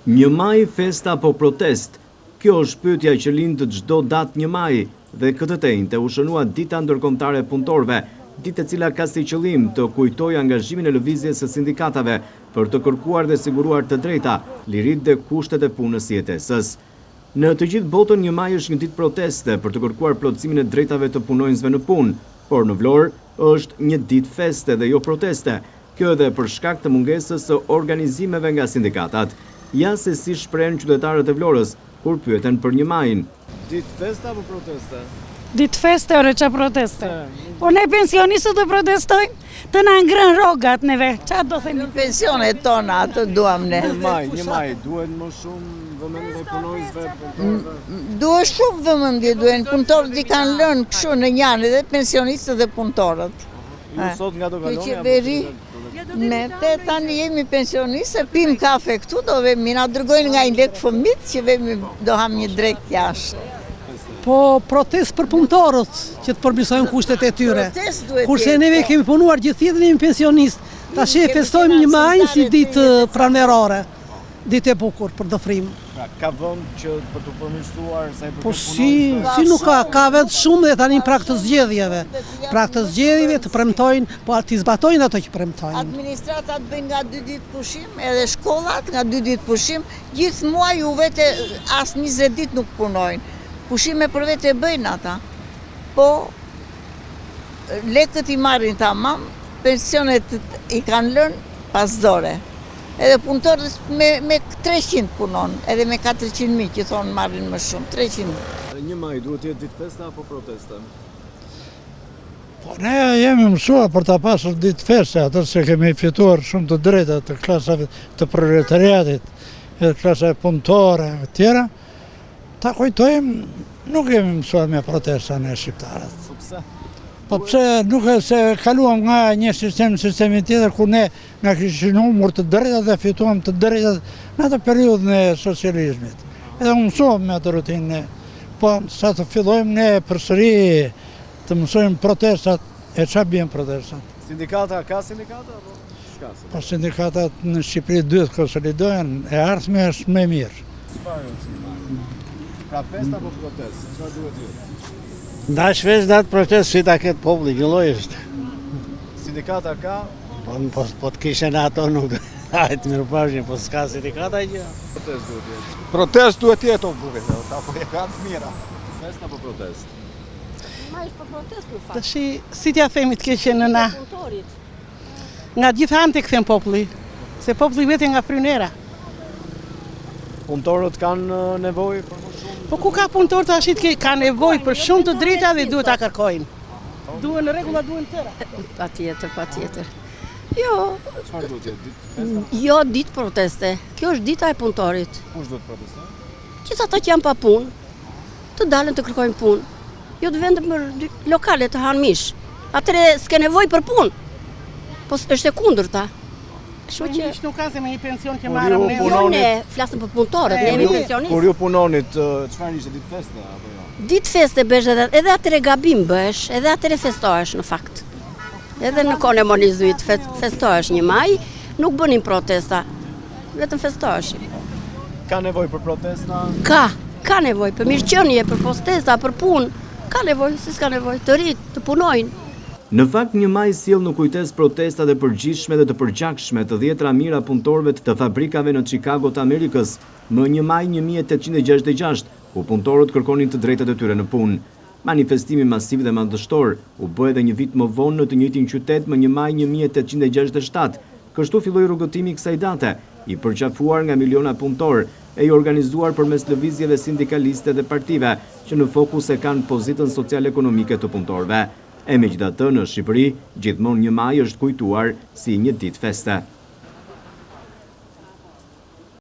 1 maj festa apo protest? Kjo është pyetja që lind të çdo datë 1 maj dhe këtë të njëjtë u shënua Dita Ndërkombëtare e Punëtorëve, ditë e cila ka si qëllim të kujtojë angazhimin e lëvizjes së sindikatave për të kërkuar dhe siguruar të drejta, liritë dhe kushtet e punës si ETS-s. Në të gjithë botën 1 maj është një ditë proteste për të kërkuar plotësimin e drejtave të punonjësve në punë, por në Vlorë është një ditë feste dhe jo proteste. Kjo edhe për shkak të mungesës së organizimeve nga sindikatat. Ja se si shprehen qytetarët e Vlorës kur pyeten për 1 majin. Ditë feste apo proteste? Ditë feste, ore qa proteste? Po ne pensionistët të protestojmë, të na ngrën rogat neve, qa do themi? Pensionet tona, atë duam ne. 1 maj, duhet më shumë vëmendje punonjësve, punëtorëve? Duhet shumë vëmendje, punëtorët i kanë lënë kështu në janë edhe pensionistët dhe punëtorët. Ju sot nga do kaloni? Qeveri, ne tani jemi pensionistë, pim kafe këtu, do vemi, na dërgojnë nga 1 lek fëmit që vemi do ham një drejt jashtë. Po protest për punëtorët që të përmirësojnë kushtet e tyre. Kurse neve kemi punuar gjithë jetën jemi pensionistë, tash e festojmë 1 maj si ditë pranverore, ditë e bukur për dofrim. Ka vend që për të përmirësuar sa i përket Po si nuk ka vetë shumë dhe tani prak të zgjedhjeve. Prak të zgjedhjeve të premtojnë, po ti zbatojnë ato që premtojnë. Administratat bëjnë nga 2 ditë pushim, edhe shkollat nga 2 ditë pushim, gjithë muaj u vete as 20 ditë nuk punojnë. Pushime për vete bëjnë ata. Po lekët i marrin tamam, pensionet i kanë lënë pas dore. Edhe punëtorët me 300 punon, edhe me 400.000 që thonë marrin më shumë, 300. 1 maj duhet të jetë ditë festa apo proteste? Po ne jemi mësuar për ta pasur ditë feste, atë se kemi fituar shumë të drejta të klasave të proletariatit, edhe klasave punëtore e tjera. Ta kujtojmë, nuk jemi mësuar me protesta ne shqiptarët. Po pse? Po pse nuk e se kaluam nga një sistemi tjetër ku ne nga kishin humur të drejtat dhe fituam të drejtat në atë periudhën e socializmit. Edhe mësuam me atë rutinë, po sa të fillojmë ne përsëri të mësojmë protestat, e çfarë bën protestat? Sindikata, ka sindikata apo s'ka? Po sindikatat në Shqipëri duhet të konsolidohen, e ardhmja është më mirë. Çfarë është? Pra festa apo protestë? Çfarë duhet të jetë? Ndash veç datë protest si ta këtë populli, gjëlloj është. Sindikata ka? Po të kishen ato nuk hajtë mirë pashnjë, po s'ka sindikata gjë. Protest duhet të jetë. Protest duhet të jetë o buke, apo e ka të mira. Festa apo protest? Ma është për protest në fakt. Tashi, si t'ja themi të keqen në na? Nga gjithë anë të këthem populli, se populli vetë nga frynera. Punëtorët kanë nevojë për më shumë? Po ku ka punëtor të ashit ka nevojë për shumë të drejta dhe duhet ta kërkojnë. Duhen rregulla, duhen tëra. Patjetër. Jo. Çfarë duhet të jetë? Ditë festa? Jo ditë proteste. Kjo është dita e punëtorit. Kush duhet protestojë? Gjithë ata që janë pa punë, të dalën të kërkojnë punë. Jo të vendën për lokale të hanë mish. Atëre s'ke nevojë për punë. Po është e kundërta. Mish nuk ka se me një pension që marrëm ne. Jo, ne flasëm për punëtorët, ne jemi pensionistë. Kur ju punonit, çfarë ishte ditë feste apo jo? Ditë feste bësh edhe atëre gabim bësh, edhe atëre festohesh në fakt. Edhe në kohën e monizmit festohesh 1 maj, nuk bënin protesta, vetëm festoheshim. Ka nevojë për protesta? Ka nevojë për mirëqenie, për protesta, për punë. Ka nevojë, si s'ka nevojë, të rritë, të punojnë. Në fakt 1 maj sjell në kujtesë protestat e përgjithshme dhe të përgjakshme të 10 mijëra punëtorëve të fabrikave në Chicago të Amerikës, më 1 maj 1866, ku punëtorët kërkonin të drejtat e tyre në punë. Manifestimi masiv dhe madhështor u bë edhe një vit më vonë në të njëjtin qytet më 1 maj 1867. Kështu filloi rrugëtimi i kësaj date, i përqafuar nga miliona punëtorë e i organizuar përmes lëvizjeve sindikaliste dhe partive, që në fokus e kanë pozitën social-ekonomike të punëtorëve. E megjithatë në Shqipëri, gjithmonë 1 maj është kujtuar si një ditë feste.